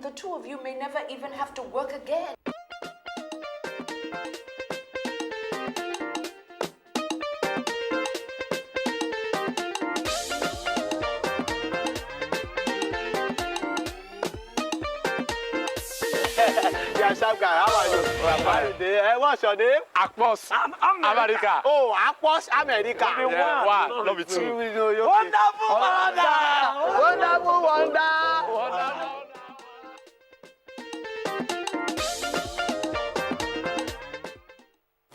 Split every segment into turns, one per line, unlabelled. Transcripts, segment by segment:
the two of you may never even have to work again.
Yeah, sharp guy, how are you? What's your name?
Akpos. America.
Oh, Akpos America.
Yeah, one. Love you too.
Wonderful wonder! Wonderful wonder!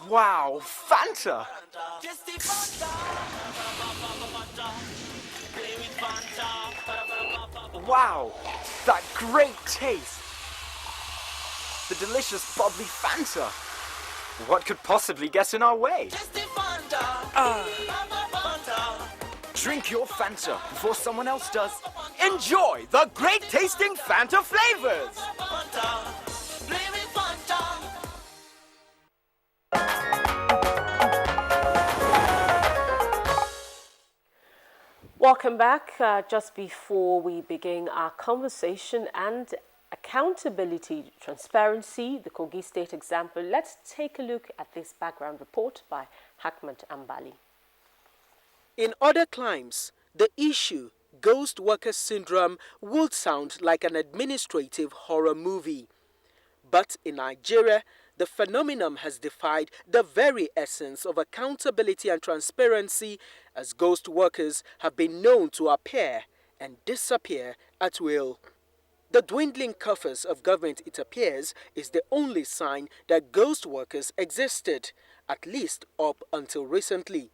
Wow, Fanta. Wow, that great taste. The delicious bubbly Fanta. What could possibly get in our way? Drink your Fanta before someone else does. Enjoy the great tasting Fanta flavors.
Welcome back. Just before we begin our conversation and accountability, transparency, the Kogi State example, let's take a look at this background report by Hakmat Ambali.
In other climes, the issue, ghost worker syndrome, would sound like an administrative horror movie. But in Nigeria, the phenomenon has defied the very essence of accountability and transparency, as ghost workers have been known to appear and disappear at will. The dwindling coffers of government, it appears, is the only sign that ghost workers existed, at least up until recently.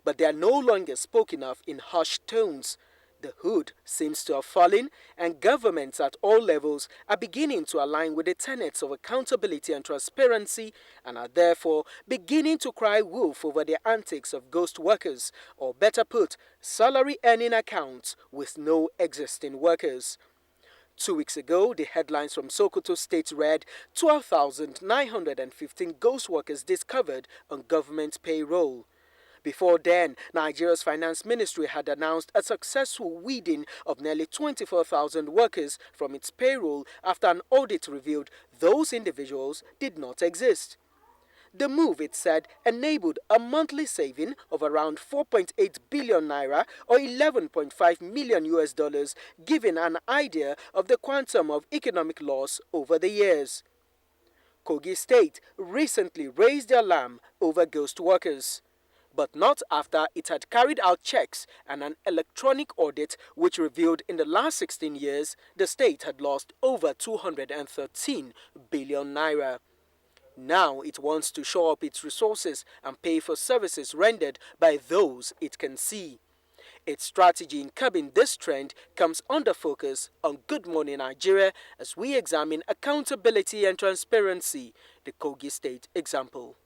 But they are no longer spoken of in hushed tones. The hood seems to have fallen, and governments at all levels are beginning to align with the tenets of accountability and transparency, and are therefore beginning to cry wolf over the antics of ghost workers, or better put, salary-earning accounts with no existing workers. 2 weeks ago, the headlines from Sokoto State read 12,915 ghost workers discovered on government payroll. Before then, Nigeria's finance ministry had announced a successful weeding of nearly 24,000 workers from its payroll after an audit revealed those individuals did not exist. The move, it said, enabled a monthly saving of around 4.8 billion naira or $11.5 million US, giving an idea of the quantum of economic loss over the years. Kogi State recently raised the alarm over ghost workers, but not after it had carried out checks and an electronic audit which revealed in the last 16 years the state had lost over 213 billion naira. Now it wants to shore up its resources and pay for services rendered by those it can see. Its strategy in curbing this trend comes under focus on Good Morning Nigeria as we examine accountability and transparency, the Kogi State example.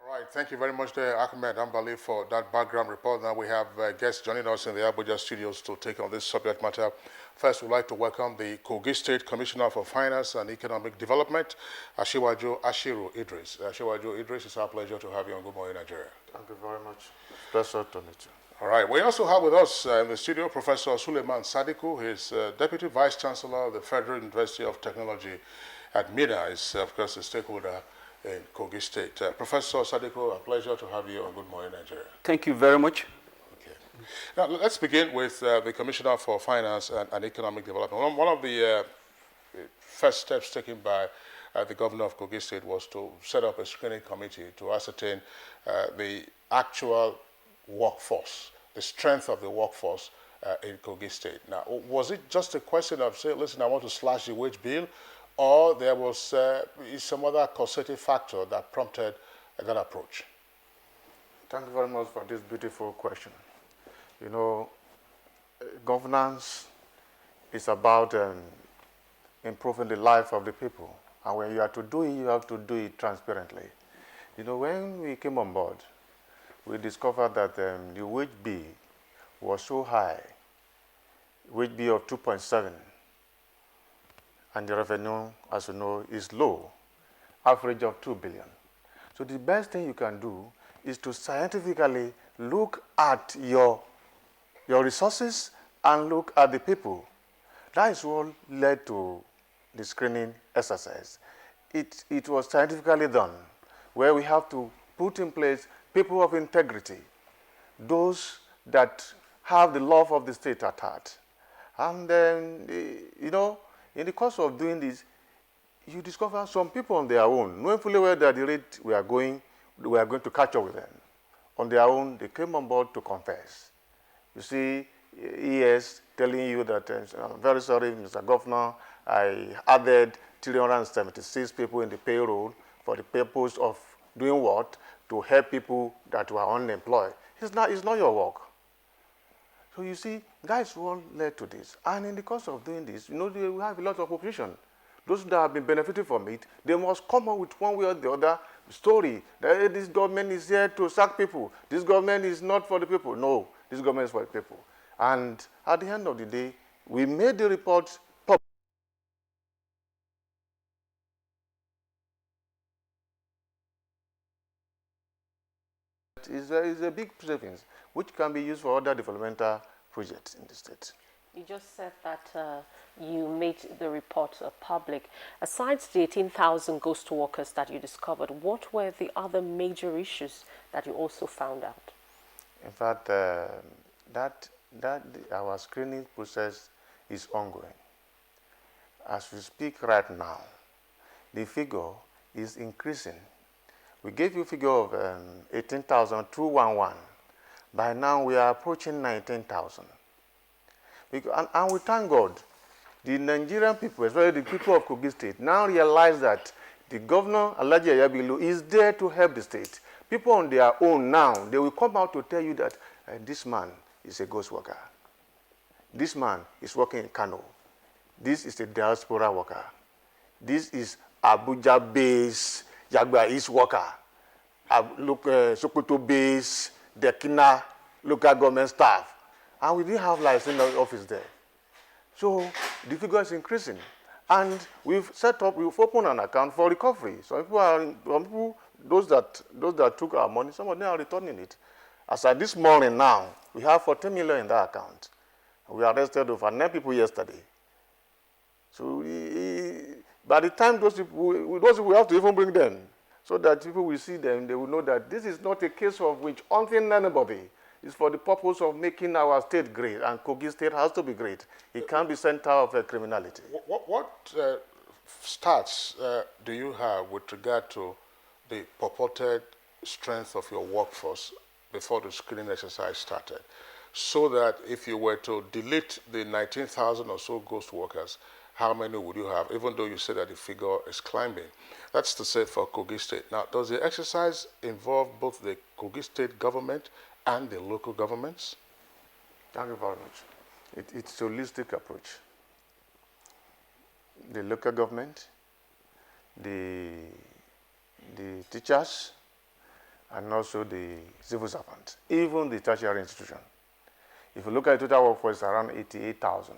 All right, thank you very much there, Ahmed Ambali, for that background report. Now we have guests joining us in the Abuja studios to take on this subject matter. First, we'd like to welcome the Kogi State Commissioner for Finance and Economic Development, Asiwaju Ashiru Idris. Asiwaju Idris, it's our pleasure to have you on Good Morning Nigeria.
Thank you very much. Pleasure to meet you.
All right, we also have with us in the studio Professor Suleiman Sadiku. He's Deputy Vice Chancellor of the Federal University of Technology at MENA. He's, of course, a stakeholder in Kogi State. Professor Sadiku, a pleasure to have you on Good Morning Nigeria.
Thank you very much.
Okay. Now, let's begin with the Commissioner for Finance and Economic Development. One of the first steps taken by the Governor of Kogi State was to set up a screening committee to ascertain the actual workforce, the strength of the workforce in Kogi State. Now, was it just a question of saying, listen, I want to slash the wage bill, or there was some other causative factor that prompted that approach?
Thank you very much for this beautiful question. You know, governance is about improving the life of the people. And when you are to do it, you have to do it transparently. You know, when we came on board, we discovered that the wage bill was so high, wage bill of 2.7, and the revenue, as you know, is low, average of 2 billion. So the best thing you can do is to scientifically look at your resources and look at the people. That is what led to the screening exercise. It was scientifically done, where we have to put in place people of integrity, those that have the love of the state at heart. And then, you know, in the course of doing this, you discover some people on their own, knowing fully well that the rate we are going to catch up with them. On their own, they came on board to confess. You see, ES telling you that, I'm very sorry, Mr. Governor, I added 376 people in the payroll for the purpose of doing what? To help people that were unemployed. It's not your work. So you see, that is what led to this. And in the course of doing this, you know, we have a lot of opposition. Those that have been benefiting from it, they must come up with one way or the other story that hey, this government is here to sack people. This government is not for the people. No, this government is for the people. And at the end of the day, we made the report public. It's a big savings, which can be used for other developmental projects in the state.
You just said that you made the report public. Aside the 18,000 ghost workers that you discovered, what were the other major issues that you also found out?
In fact, our screening process is ongoing. As we speak right now, the figure is increasing. We gave you a figure of 18,211. By now, we are approaching 19,000. And we thank God, the Nigerian people, especially the people of Kogi State, now realize that the governor, Alhaji Ayabilu, is there to help the state. People on their own now, they will come out to tell you that this man is a ghost worker. This man is working in Kano. This is a diaspora worker. This is Abuja-based Yagba East worker. Sokoto-based Dekina local government staff. And we didn't have license in the office there. So the figure is increasing. And we've opened an account for recovery. Some people, those that took our money, some of them are returning it. As at this morning now, we have 14 million in that account. We arrested over 9 people yesterday. So by the time those people, we have to even bring them, so that people will see them, they will know that this is not a case of which hunting anybody. It's for the purpose of making our state great, and Kogi State has to be great. It can't be center of criminality.
What stats do you have with regard to the purported strength of your workforce before the screening exercise started? So that if you were to delete the 19,000 or so ghost workers, how many would you have, even though you say that the figure is climbing? That's to say for Kogi State. Now, does the exercise involve both the Kogi State government and the local governments?
Thank you very much. It's a holistic approach. The local government, the teachers, and also the civil servants, even the tertiary institution. If you look at the total workforce, around 88,000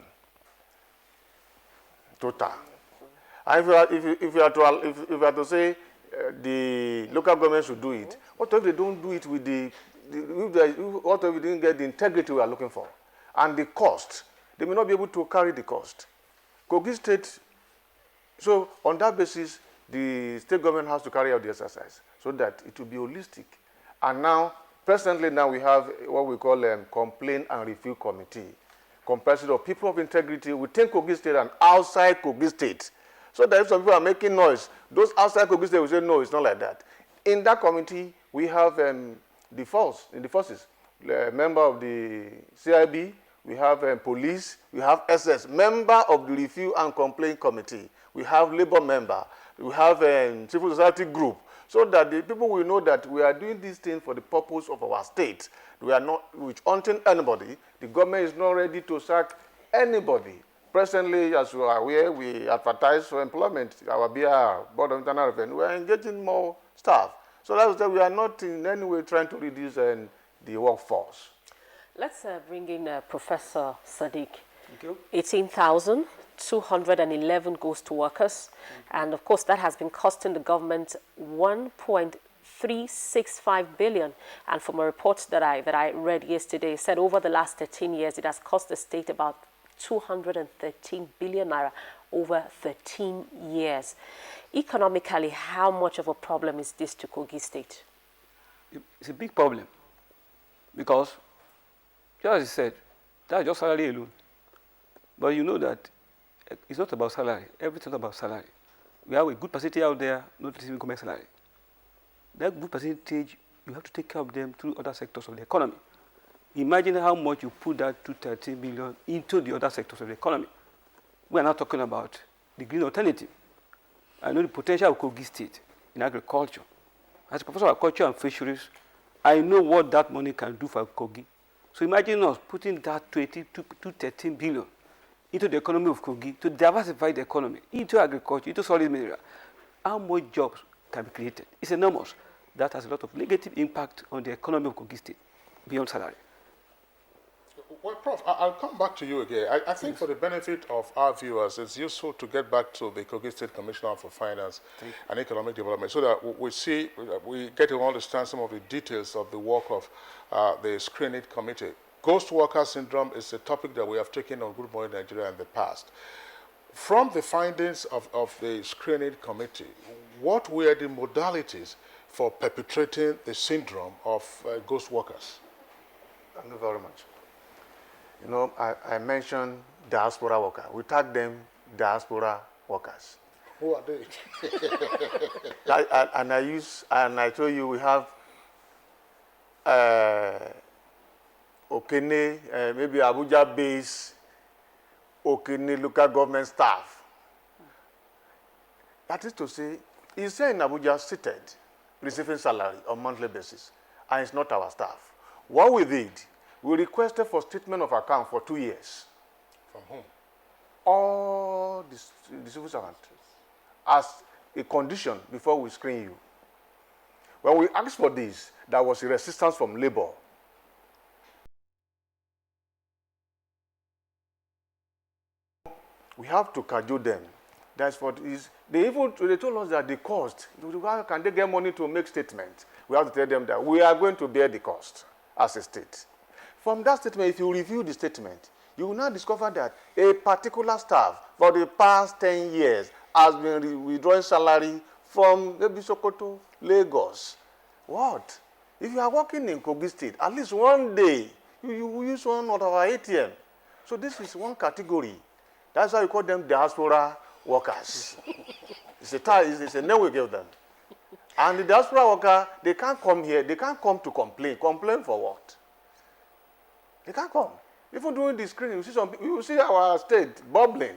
total. And if you are to say the local government should do it, what if they don't do it with what if we didn't get the integrity we are looking for? And the cost, they may not be able to carry the cost. Kogi State, so on that basis, the state government has to carry out the exercise so that it will be holistic. And now, presently now we have what we call a complaint and review committee, comprised of people of integrity within Kogi State and outside Kogi State. So that if some people are making noise, those outside Kogi State will say, no, it's not like that. In that committee, we have the forces, member of the CIB, we have police, we have SS, member of the review and complaint committee, we have labor member, we have civil society group, so that the people will know that we are doing this thing for the purpose of our state. We are not hunting anybody. The government is not ready to sack anybody. Presently, as you are aware, we advertise for employment, our BR, Board of Internal Revenue, we are engaging more staff. So that's why we are not in any way trying to reduce the workforce.
Let's bring in Professor Sadiq.
Thank you.
18,211 ghost workers. And of course, that has been costing the government 1.3 365 billion. And from a report that I read yesterday, it said over the last 13 years, it has cost the state about 213 billion naira over 13 years. Economically, how much of a problem is this to Kogi State?
It's a big problem because, just as I said, that's just salary alone. But you know that it's not about salary. Everything's about salary. We have a good percentage out there not receiving government salary. That good percentage, you have to take care of them through other sectors of the economy. Imagine how much you put that 213 billion into the other sectors of the economy. We are not talking about the green alternative. I know the potential of Kogi State in agriculture. As a professor of agriculture and fisheries, I know what that money can do for Kogi. So imagine us putting that 213 billion into the economy of Kogi to diversify the economy, into agriculture, into solid mineral. How much jobs can be created? It's enormous. That has a lot of negative impact on the economy of Kogi State, beyond salary.
Well, Prof, I'll come back to you again. I think for the benefit of our viewers, it's useful to get back to the Kogi State Commissioner for Finance and Economic Development so that we get to understand some of the details of the work of the screening committee. Ghost worker syndrome is a topic that we have taken on Good Morning Nigeria in the past. From the findings of the screening committee, what were the modalities for perpetrating the syndrome of ghost workers?
Thank you very much. You know, I mentioned diaspora workers. We tag them diaspora workers.
Who are they?
I told you we have Okene, maybe Abuja-based Okene local government staff. That is to say, he's here in Abuja seated, receiving salary on monthly basis, and it's not our staff. What we did, we requested for statement of account for 2 years.
From whom?
All the civil servants, as a condition before we screen you. When we asked for this, there was a resistance from labor. We have to cajole them. That's what is. They told us that the cost. How can they get money to make statements? We have to tell them that we are going to bear the cost as a state. From that statement, if you review the statement, you will now discover that a particular staff for the past 10 years has been withdrawing salary from maybe Sokoto, Lagos. What? If you are working in Kogi State, at least one day, you will use one of our ATM. So this is one category. That's why we call them diaspora workers. It's a name we give them. And the diaspora worker, they can't come here, they can't come to complain. Complain for what? They can't come. Even during the screening, you will see our state bubbling.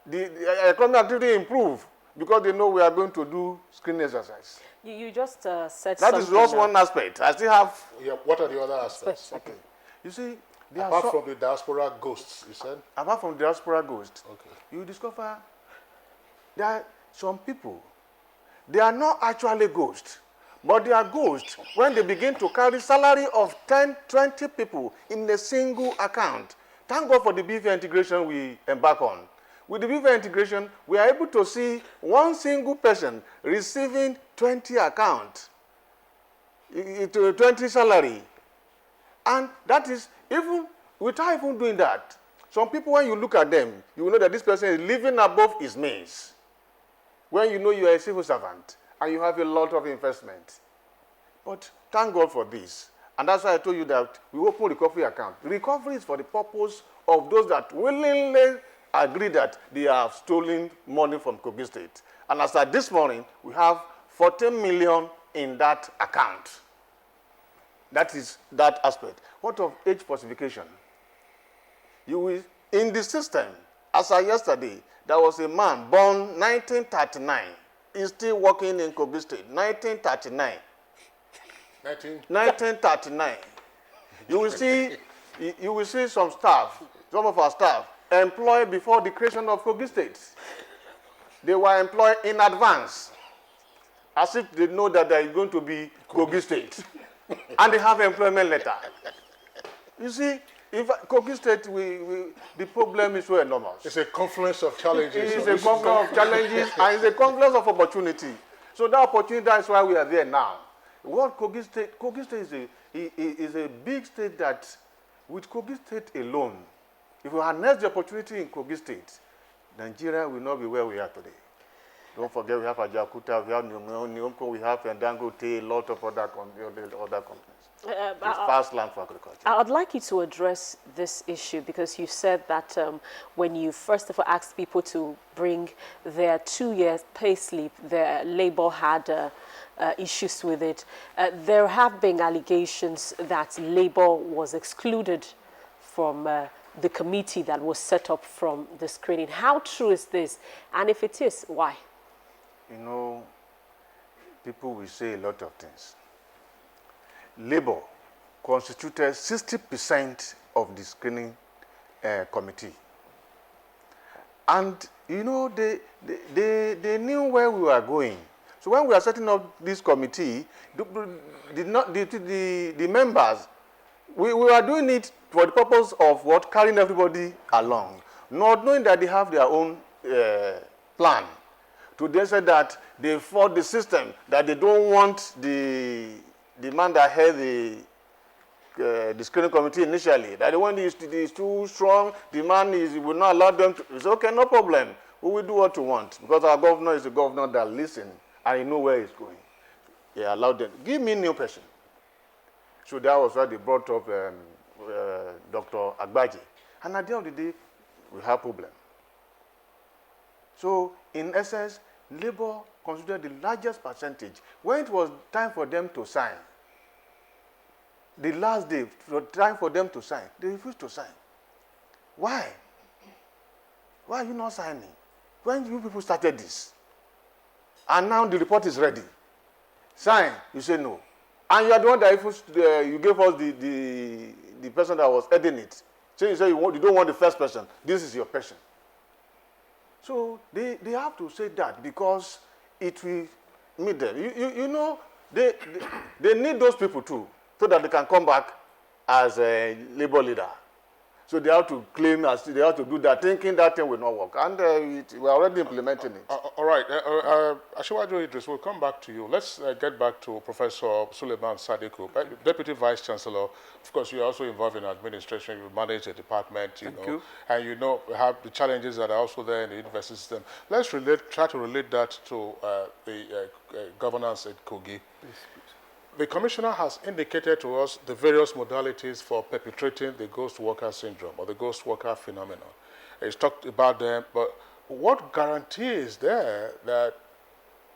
The economic activity improve because they know we are going to do screening exercise.
You just said
that is just one aspect. I still have.
Yeah, what are the other aspects?
Okay. You see,
apart from the diaspora ghosts, you said?
Apart from the diaspora ghosts,
okay.
You discover there are some people, they are not actually ghosts, but they are ghosts when they begin to carry salary of 10, 20 people in a single account. Thank God for the BVA integration we embark on. With the BVA integration, we are able to see one single person receiving 20 accounts, 20 salary. And that is, even without even doing that, some people, when you look at them, you will know that this person is living above his means. When you know you are a civil servant and you have a lot of investment. But thank God for this. And that's why I told you that we open recovery account. Recovery is for the purpose of those that willingly agree that they have stolen money from Kogi State. And as at this morning, we have 14 million in that account. That is that aspect. What of age falsification? You will, in the system, as of yesterday, there was a man born 1939. He's still working in Kogi State. 1939. 1939. You will see some staff, some of our staff, employed before the creation of Kogi State. They were employed in advance, as if they know that there is going to be Kogi State. And they have employment letter. You see, if Kogi State, the problem is so enormous.
It's a confluence of challenges.
It's a confluence of challenges and it's a confluence of opportunity. So that opportunity, that's why we are there now. What Kogi State is a big state that, with Kogi State alone, if we harness the opportunity in Kogi State, Nigeria will not be where we are today. Don't forget we have Ajakuta, we have Nyomko, we have Dangote, a lot of other companies. It's fast land for agriculture.
I'd like you to address this issue because you said that when you first of all asked people to bring their 2-year pay slip, their labor had issues with it. There have been allegations that labor was excluded from the committee that was set up from the screening. How true is this? And if it is, why?
You know, people will say a lot of things. Labor constituted 60% of the screening committee. And, you know, they knew where we were going. So when we are setting up this committee, the members, we were doing it for the purpose of what? Carrying everybody along, not knowing that they have their own plan. To they say that they fought the system, that they don't want the man that had the screening committee initially, that the one is too strong, the man will not allow them to. It's okay, no problem. We will do what we want, because our governor is a governor that listens and he knows where he's going. He allowed them. Give me a new person. So that was why they brought up Dr. Agbaji. And at the end of the day, we have a problem. So, in essence, labor considered the largest percentage. When it was time for them to sign, the last day, time for them to sign, they refused to sign. Why? Why are you not signing? When you people started this, and now the report is ready, sign, you say no. And you are the one that you gave us the person that was heading it. So you say you don't want the first person. This is your person. So they have to say that because it will meet them. You know, they need those people too, so that they can come back as a labor leader. So they have to claim, they have to do that, thinking that thing will not work. And we're already implementing it.
All right. Asiwaju Idris, we'll come back to you. Let's get back to Professor Suleiman Sadiku, Deputy Vice Chancellor. Of course, you're also involved in administration. You manage a department, you know, and you know have the challenges that are also there in the university system. Let's try to relate that to the governance at Kogi. The Commissioner has indicated to us the various modalities for perpetrating the ghost worker syndrome or the ghost worker phenomenon. He's talked about them, but what guarantee is there that,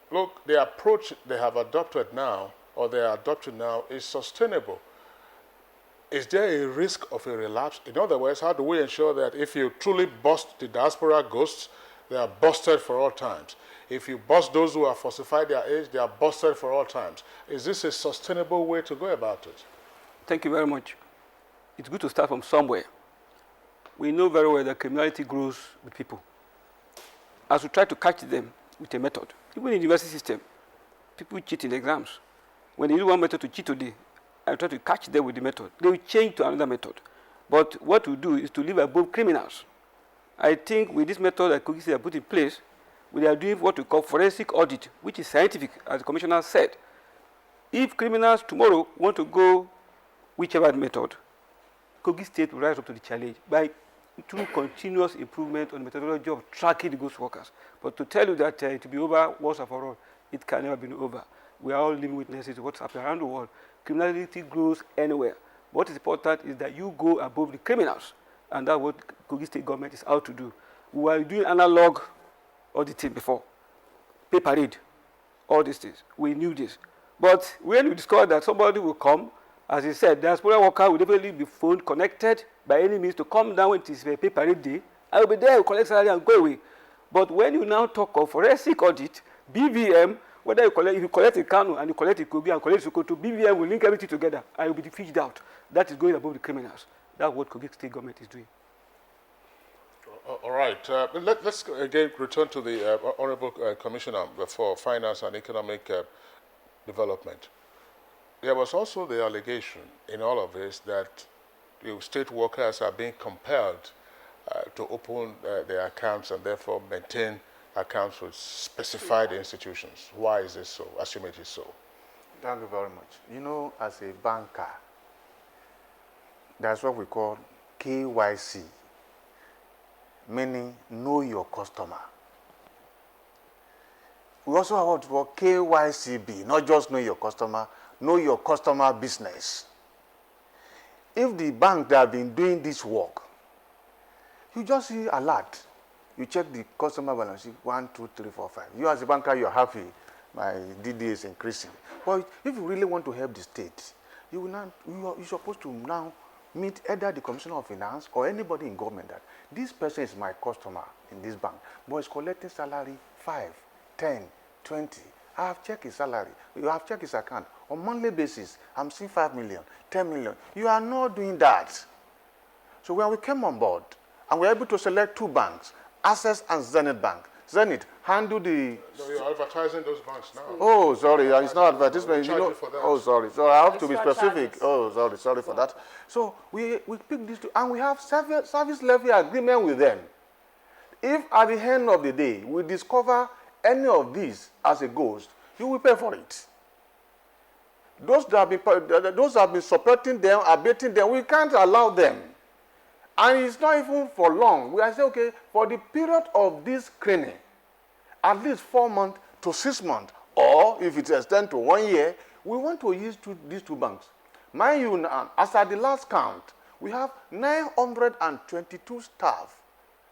look, the approach they have adopted now, or they are adopting now, is sustainable? Is there a risk of a relapse? In other words, how do we ensure that if you truly bust the diaspora ghosts, they are busted for all times? If you bust those who have falsified their age, they are busted for all times. Is this a sustainable way to go about it?
Thank you very much. It's good to start from somewhere. We know very well that criminality grows with people. As we try to catch them with a method, even in the university system, people cheat in exams. When they use one method to cheat today, and try to catch them with the method, they will change to another method. But what we do is to live above criminals. I think with this method that Kogi State put in place, we are doing what we call forensic audit, which is scientific, as the Commissioner said. If criminals tomorrow want to go whichever method, Kogi State will rise up to the challenge by through continuous improvement on the methodology of tracking the ghost workers. But to tell you that it will be over once and for all, it can never be over. We are all living witnesses to what's happening around the world. Criminality grows anywhere. What is important is that you go above the criminals, and that's what Kogi State government is out to do. We were doing analog auditing before, paper read, all these things. We knew this. But when we discovered that somebody will come, as he said, the diaspora worker will definitely be phoned, connected by any means to come down when it is a paper read day. I will be there, will collect salary and go away. But when you now talk of forensic audit, BVM, whether if you collect a Kano and you collect a Kogi and collect a Sokoto, BVM will link everything together and will be fished out. That is going above the criminals. That's what Kogi State government is doing.
All right. Let's again return to the Honorable Commissioner for Finance and Economic Development. There was also the allegation in all of this that state workers are being compelled to open their accounts and therefore maintain accounts with specified institutions. Why is this so? Assume it is so.
Thank you very much. You know, as a banker, that's what we call KYC, meaning know your customer. We also have what we call KYCB, not just know your customer business. If the bank that have been doing this work, you just see alert. You check the customer balance sheet, 1, 2, 3, 4, 5. You as a banker, you're happy. My DD is increasing. But if you really want to help the state, you're supposed to now meet either the Commissioner of Finance or anybody in government that this person is my customer in this bank, but he's collecting salary 5, 10, 20. I have checked his salary. You have checked his account. On monthly basis, I'm seeing 5 million, 10 million. You are not doing that. So when we came on board, and we were able to select 2 banks, Access and Zenith Bank. Zenith handle the...
No, you're advertising those banks now.
Oh, sorry, it's not advertisement.
You know, for that.
Oh, sorry. So I have to be specific. Oh, sorry for that. So we picked these 2, and we have service levy agreement with them. If at the end of the day, we discover any of these as a ghost, you will pay for it. Those that have been supporting them, abating them, we can't allow them. And it's not even for long. We are saying, okay, for the period of this screening, at least 4 months to 6 months, or if it extends to 1 year, we want to use these 2 banks. Mind you, now, as at the last count, we have 922 staff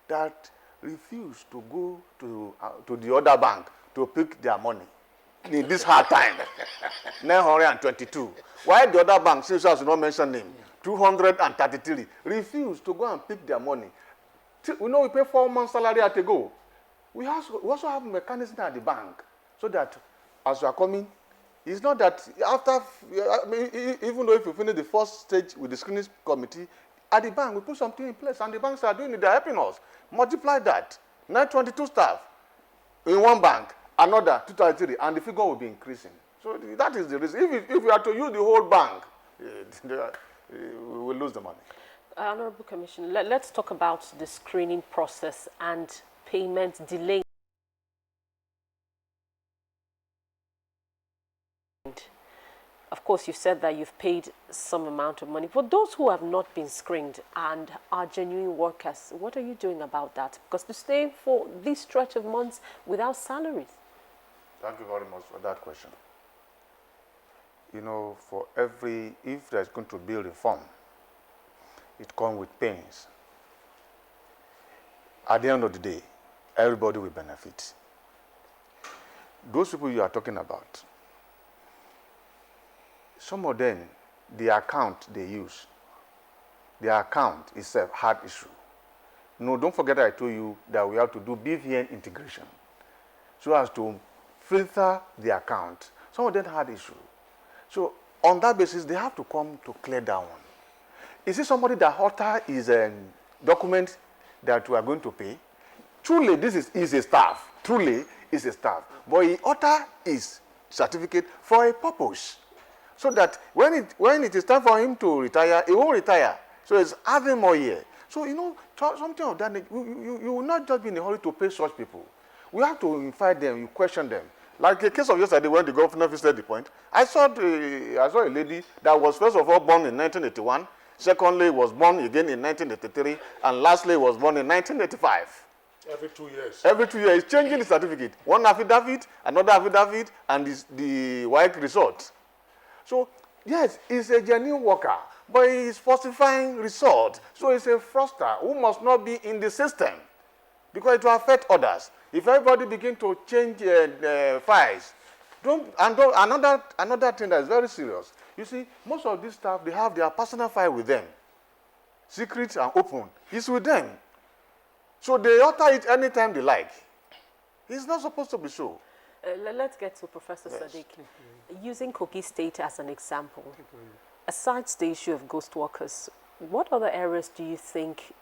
that refuse to go to the other bank to pick their money in this hard time. 922. Why the other bank, since I should not mention name, 233 refuse to go and pick their money. We know we pay 4 months salary at a go. We also have mechanism at the bank so that as you are coming, it's not that after, even though if you finish the first stage with the screening committee, at the bank we put something in place and the banks are doing it, they're helping us. Multiply that, 922 staff in one bank, another 233, and the figure will be increasing. So that is the reason. If we are to use the whole bank, we will lose the money.
Honorable Commissioner, let's talk about the screening process and payment delay. Of course, you said that you've paid some amount of money. For those who have not been screened and are genuine workers, what are you doing about that? Because to stay for this stretch of months without salaries.
Thank you very much for that question. You know, if there's going to be reform, it comes with pains. At the end of the day, everybody will benefit. Those people you are talking about, some of them, the account they use, their account itself had issue. No, don't forget I told you that we have to do BVN integration so as to filter the account. Some of them had issue. So on that basis, they have to come to clear that one. Is it somebody that alter is a document that we are going to pay? Truly, this is a staff. Truly, is a staff. But he alter his certificate for a purpose. So that when it is time for him to retire, he won't retire. So it's adding more year. So, you know, something of that, you will not just be in a hurry to pay such people. We have to invite them, you question them. Like the case of yesterday when the governor visited the point, I saw a lady that was first of all born in 1981, secondly was born again in 1983, and lastly was born in 1985.
Every 2 years.
Every 2 years, changing the certificate. One affidavit, another affidavit, and the WAEC result. So, yes, he's a genuine worker, but he is falsifying results. So he's a fraudster who must not be in the system because it will affect others. If everybody begin to change files, another thing that is very serious. You see, most of these staff, they have their personal file with them. Secret and open. It's with them. So they alter it anytime they like. It's not supposed to be so.
Let's get to Professor Sadiq. Using Kogi State as an example, aside the issue of ghost workers, what other areas do you think,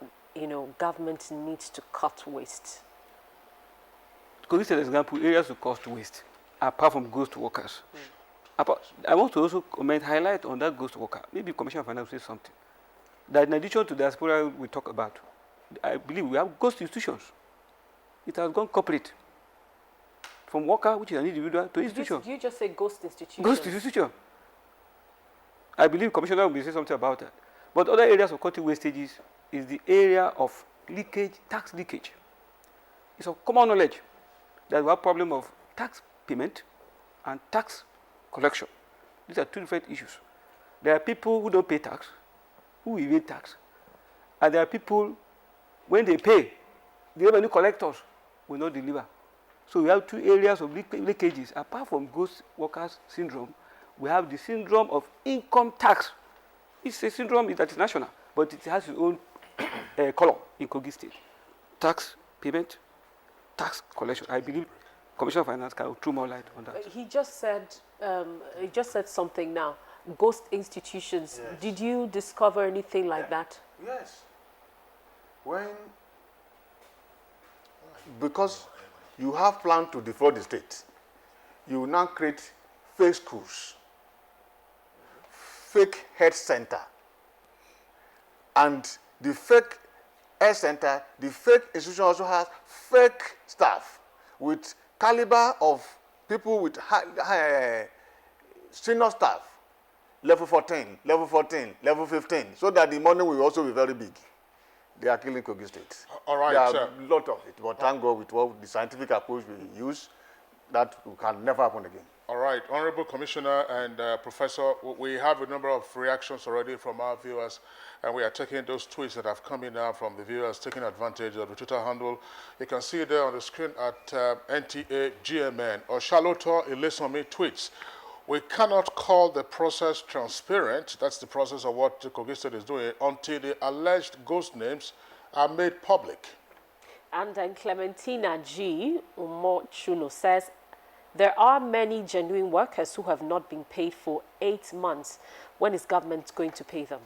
government needs to cut waste?
Kogi State example, areas to cut waste, apart from ghost workers. I want to also highlight on that ghost worker. Maybe Commissioner of Finance will say something. That in addition to the diaspora we talk about, I believe we have ghost institutions. It has gone corporate. from worker, which is an individual, to institution.
You just say ghost institution.
Ghost institution. I believe Commissioner will say something about that. But other areas of cutting wastages is the area of leakage, tax leakage. It's of common knowledge that we have problem of tax payment and tax collection. These are two different issues. There are people who don't pay tax, who evade tax, and there are people, when they pay, the revenue collectors will not deliver. So we have two areas of leakages. Apart from ghost workers syndrome, we have the syndrome of income tax. It's a syndrome that is national, but it has its own column in Kogi State. Tax payment, tax collection. I believe Commissioner of Finance can throw more light on that.
He just said something now. Ghost institutions.
Yes.
Did you discover anything like that?
Yes. Because you have planned to defraud the state, you will now create fake schools, fake health center, and the fake health center, the fake institution also has fake staff with caliber of people with high senior staff, level 14, level 14, level 15, so that the money will also be very big. They are killing Kogi State.
All right,
there are
sir.
a lot of it, but thank God with what the scientific approach we use, that can never happen again.
All right, Honorable Commissioner and Professor, we have a number of reactions already from our viewers, and we are taking those tweets that have come in now from the viewers, taking advantage of the Twitter handle. You can see it there on the screen at NTA GMN. Oshaloto Ilesomi tweets, "We cannot call the process transparent," that's the process of what the Kogi State is doing, "until the alleged ghost names are made public."
And then Clementina G. Umochuno says, "There are many genuine workers who have not been paid for 8 months. When is government going to pay them?"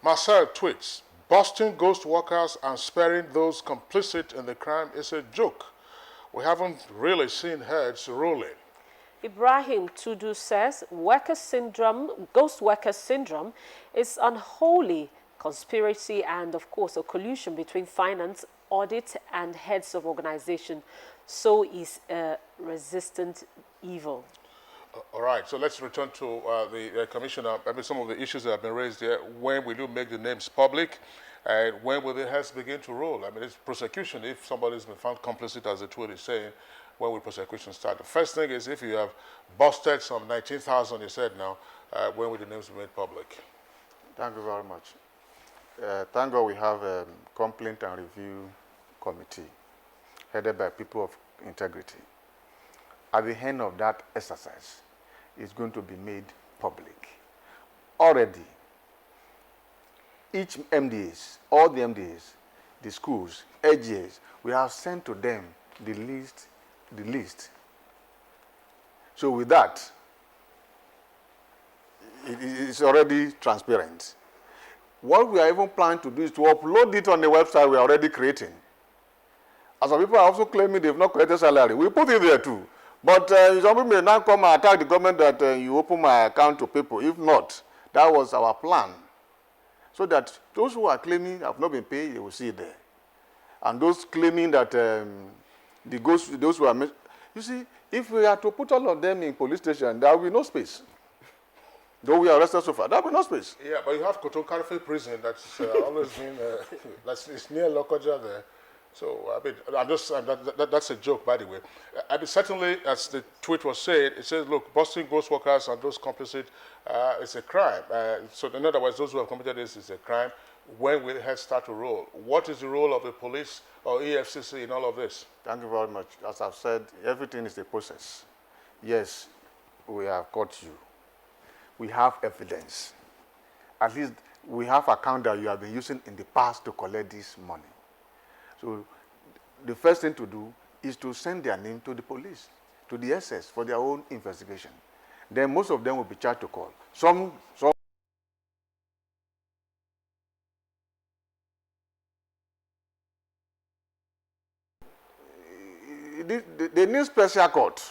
Marcel tweets, "Busting ghost workers and sparing those complicit in the crime is a joke. We haven't really seen heads rolling."
Ibrahim Tudu says, "Worker syndrome, ghost worker syndrome is unholy conspiracy and, of course, a collusion between finance, audit, and heads of organization. So is a resistant evil."
All right, so let's return to the Commissioner. I mean, some of the issues that have been raised here. When will you make the names public? And when will the heads begin to roll? I mean, it's prosecution. If somebody's been found complicit, as the tweet is saying, when will prosecution start? The first thing is if you have busted some 19,000, you said now, when will the names be made public?
Thank you very much. Thank God we have a complaint and review committee headed by people of integrity. At the end of that exercise, it's going to be made public. Already, each MDAs, all the MDAs, the schools, AGAs, we have sent to them the list. So with that, it is already transparent. What we are even planning to do is to upload it on the website we are already creating. As some people are also claiming they've not collected salary, we put it there too. But some people may now come and attack the government that you open my account to people. If not, that was our plan. So that those who are claiming have not been paid, they will see it there. And those claiming that those who are, you see, if we are to put all of them in police station, there will be no space. Though we are arrested so far, there will be no space.
Yeah, but you have Koton Karfe prison that's always been, it's near Lokoja there. So, I mean, that's a joke, by the way. I mean, certainly, as the tweet was saying, it says, look, busting ghost workers and those complicit is a crime. So, in other words, those who have committed this is a crime. When will heads start to roll? What is the role of the police or EFCC in all of this?
Thank you very much. As I've said, everything is a process. Yes, we have caught you. We have evidence. At least we have account that you have been using in the past to collect this money. So the first thing to do is to send their name to the police, to the SS for their own investigation. Then most of them will be charged to call. Some they need special court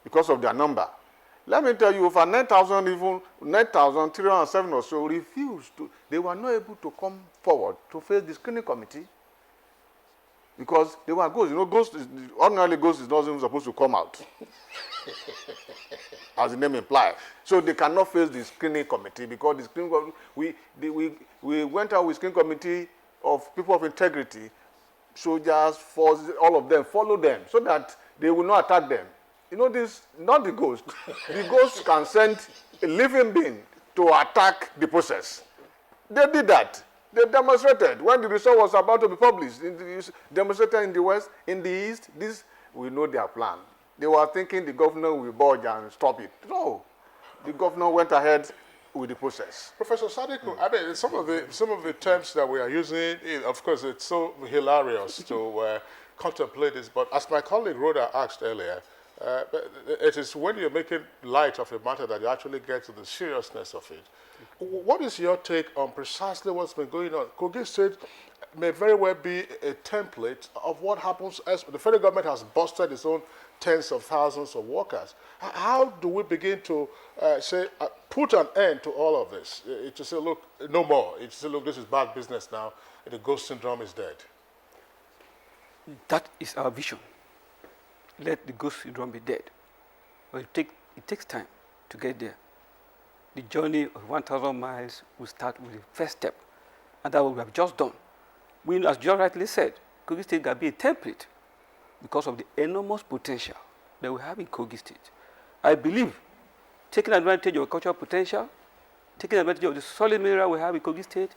because of their number. Let me tell you, over 9,000, even 9,307 or so refused to, they were not able to come forward to face the screening committee. because they were ghosts. You know, ordinarily ghosts is not even supposed to come out, as the name implies. So they cannot face the screening committee because the screening committee, we went out with screening committee of people of integrity, soldiers, forces, all of them, follow them so that they will not attack them. You know this, not the ghost. The ghost can send a living being to attack the process. They did that. They demonstrated when the result was about to be published. Demonstrated in the West, in the East. This, we know their plan. They were thinking the governor will budge and stop it. No, the governor went ahead with the process.
Professor Sadiku, I mean, some of the terms that we are using, of course, it's so hilarious to contemplate this. But as my colleague Rhoda asked earlier, it is when you're making light of a matter that you actually get to the seriousness of it. What is your take on precisely what's been going on? Kogi State may very well be a template of what happens as the federal government has busted its own tens of thousands of workers. How do we begin to put an end to all of this? To say, look, no more. It's to say, look, this is bad business now. The ghost syndrome is dead.
That is our vision. Let the ghost syndrome be dead. But it takes time to get there. The journey of 1,000 miles will start with the first step. And that's what we have just done. We, as John rightly said, Kogi State can be a template because of the enormous potential that we have in Kogi State. I believe taking advantage of the cultural potential, taking advantage of the solid mineral we have in Kogi State,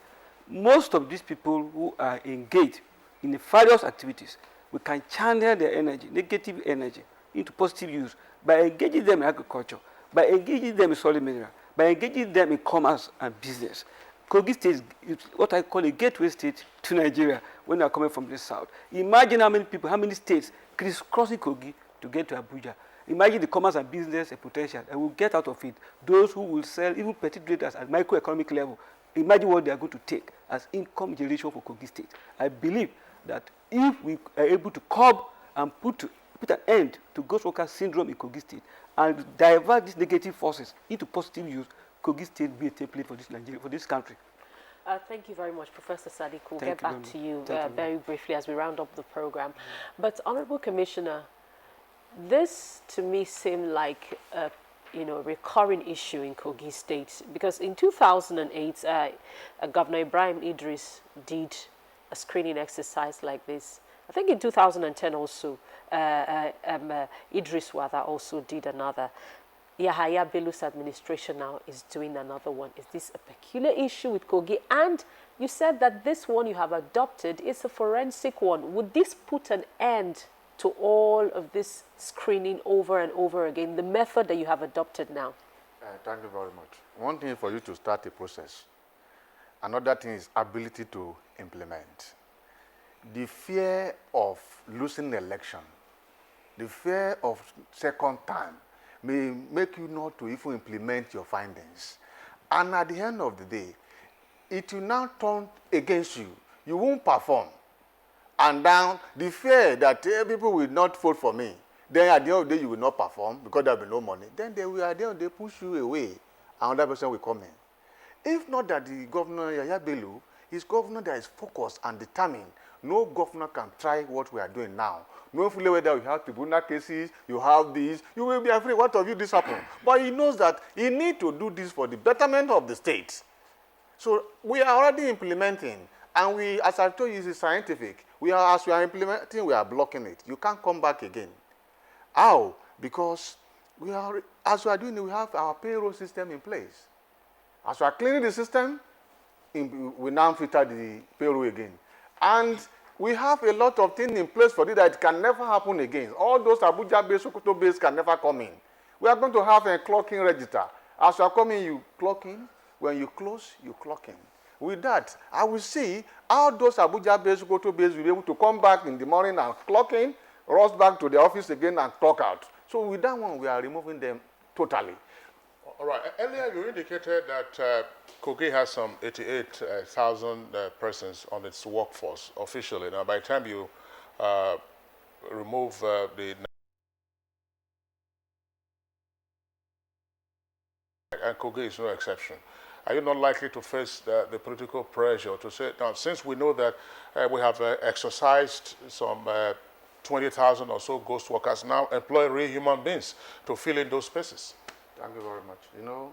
most of these people who are engaged in the various activities, we can channel their energy, negative energy, into positive use by engaging them in agriculture, by engaging them in solid mineral, by engaging them in commerce and business. Kogi State is what I call a gateway state to Nigeria when they are coming from the south. Imagine how many people, how many states crisscrossing Kogi to get to Abuja. Imagine the commerce and business potential that will get out of it. Those who will sell, even petty traders at microeconomic level, imagine what they are going to take as income generation for Kogi State. I believe that if we are able to curb and put an end to ghost worker syndrome in Kogi State and divert these negative forces into positive use, Kogi State will be a template for this Nigeria, for this country.
Thank you very much, Professor Sadiq. We'll
Thank
get
you
back to you
very
very briefly as we round up the program. But, Honorable Commissioner, this to me seemed like a recurring issue in Kogi State because in 2008, Governor Ibrahim Idris did a screening exercise like this. I think in 2010 also, Idris Wada also did another. Yahaya Bello's administration now is doing another one. Is this a peculiar issue with Kogi? And you said that this one you have adopted is a forensic one. Would this put an end to all of this screening over and over again, the method that you have adopted now?
Thank you very much. One thing for you to start a process. Another thing is ability to implement. The fear of losing the election, the fear of second time may make you not to even implement your findings. And at the end of the day, it will now turn against you. You won't perform. And then the fear that people will not vote for me, then at the end of the day you will not perform because there will be no money. Then they will at the end of the day push you away. Another person will come in. If not that the governor, Yahaya Bello, is governor that is focused and determined. No governor can try what we are doing now. No fully whether you have tribunal cases, you have these, you will be afraid, what of you this happen? But he knows that he needs to do this for the betterment of the state. So we are already implementing, and we, as I told you, it's scientific. As we are implementing, we are blocking it. You can't come back again. How? Because as we are doing it, we have our payroll system in place. As we are cleaning the system, we now filter the payroll again. And we have a lot of things in place for it that it can never happen again. All those Abuja-based, Sokoto-based can never come in. We are going to have a clocking register. As you are coming, you clock in. When you close, you clock in. With that, I will see how those Abuja-based, Sokoto-based will be able to come back in the morning and clock in, rush back to the office again and clock out. So with that one, we are removing them totally.
All right. Earlier, you indicated that Kogi has some 88,000 persons on its workforce officially. Now, by the time you remove the... And Kogi is no exception. are you not likely to face the political pressure to say, now, since we know that we have exercised some 20,000 or so ghost workers, now employ real human beings to fill in those spaces?
Thank you very much. You know,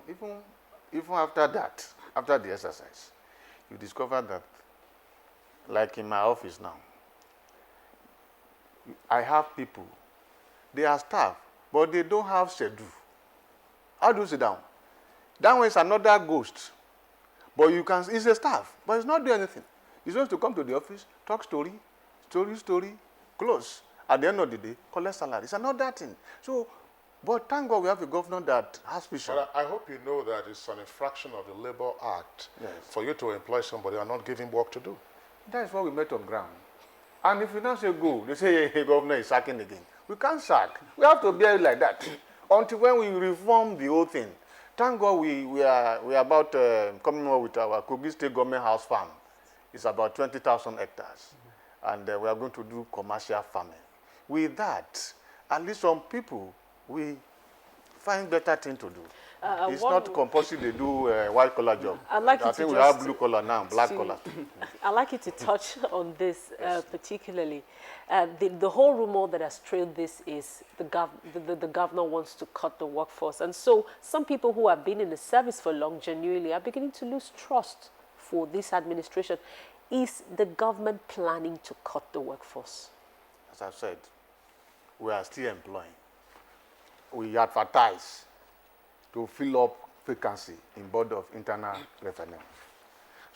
even after that, after the exercise, you discover that, like in my office now, I have people, they are staff, but they don't have schedule. How do you sit down? That one is another ghost. But you can, it's a staff, but it's not doing anything. It's supposed to come to the office, talk story, close. At the end of the day, collect salary. It's another thing. So, but thank God we have a governor that has vision.
But I hope you know that it's an infraction of the Labor Act for you to employ somebody and not give him work to do.
That is what we met on ground. And if you now say go, they say, hey, governor is sacking again. We can't sack. We have to bear it like that until when we reform the whole thing. Thank God we are about coming up with our Kogi State Government House Farm. It's about 20,000 hectares. And we are going to do commercial farming. With that, at least some people, we find better thing to do. It's not compulsory they do white collar job. I think we have blue collar now, black collar.
I'd like you to touch on this particularly. The whole rumor that has trailed this is the governor wants to cut the workforce. And so some people who have been in the service for long genuinely are beginning to lose trust for this administration. Is the government planning to cut the workforce?
As I've said, we are still employing. We advertise to fill up vacancy in Board of Internal Revenue.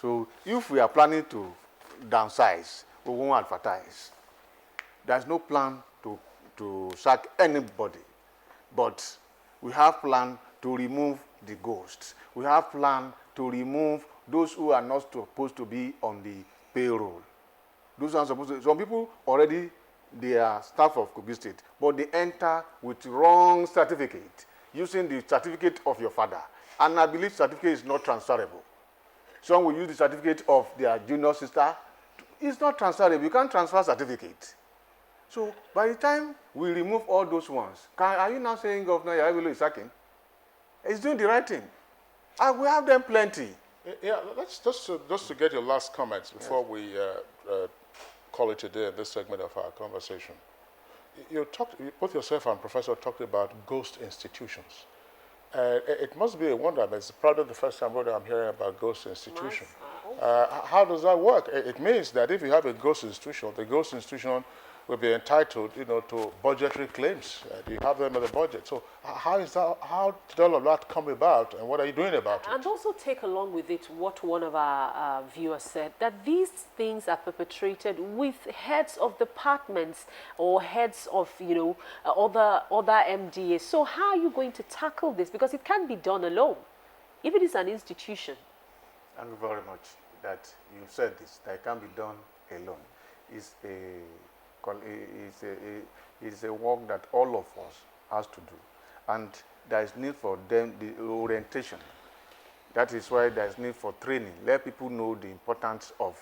So if we are planning to downsize, we won't advertise. There's no plan to sack anybody, but we have plan to remove the ghosts. We have plan to remove those who are not supposed to be on the payroll. Those are supposed to, some people already, they are staff of Kogi State, but they enter with wrong certificate, using the certificate of your father. And I believe certificate is not transferable. Some will use the certificate of their junior sister. It's not transferable. You can't transfer certificate. So by the time we remove all those ones, are you now saying Governor Yaevilo is sacking? He's doing the right thing. We have them plenty.
Yeah, let's just to get your last comments before we call it a day in this segment of our conversation. Both yourself and Professor talked about ghost institutions. It must be a wonder. I mean, it's probably the first time I'm hearing about ghost institution. How does that work? It means that if you have a ghost institution, the ghost institution will be entitled, to budgetary claims. You have them in the budget. So how did all of that come about, and what are you doing about it?
And also take along with it what one of our viewers said, that these things are perpetrated with heads of departments or heads of, other MDAs. So how are you going to tackle this? Because it can't be done alone, if it is an institution.
Thank you very much that you said this, that it can't be done alone. It's a work that all of us has to do, and there is need for them the orientation. That is why there is need for training. Let people know the importance of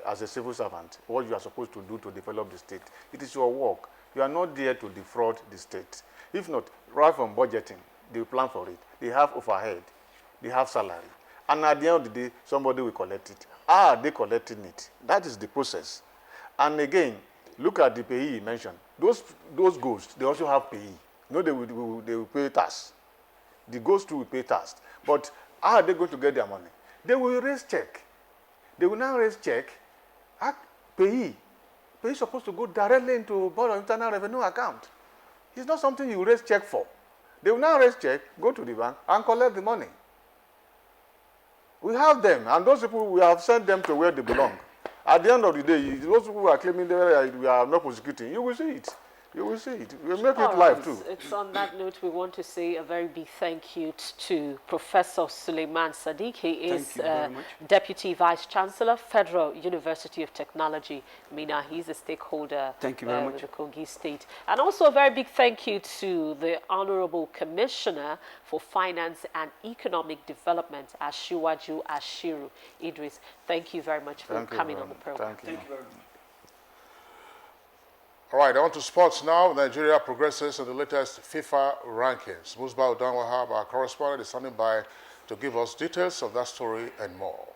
as a civil servant, what you are supposed to do to develop the state. It is your work. You are not there to defraud the state. If not, right from budgeting, they plan for it. They have overhead. They have salary. And at the end of the day, somebody will collect it. How are they collecting it? That is the process. And again, look at the payee you mentioned. Those ghosts, they also have payee. They will pay tax. The ghosts too will pay tax. But how are they going to get their money? They will raise check. They will now raise check. Payee. Payee is supposed to go directly into Board of Internal Revenue account. It's not something you raise check for. They will now raise check, go to the bank, and collect the money. We have them, and those people, we have sent them to where they belong. At the end of the day, those people who are claiming that we are not prosecuting, you will see it. You will see it. We'll make it live too.
It's on that note we want to say a very big thank you to Professor Suleiman Sadiq. He is Deputy Vice Chancellor, Federal University of Technology, Mina. He's a stakeholder with the Kogi State. And also a very big thank you to the Honorable Commissioner for Finance and Economic Development, Ashiwaju Ashiru Idris. Thank you very much for coming on the program.
Thank you very much.
All right, on to sports now. Nigeria progresses in the latest FIFA rankings. Musba Udanwahab, our correspondent, is standing by to give us details of that story and more.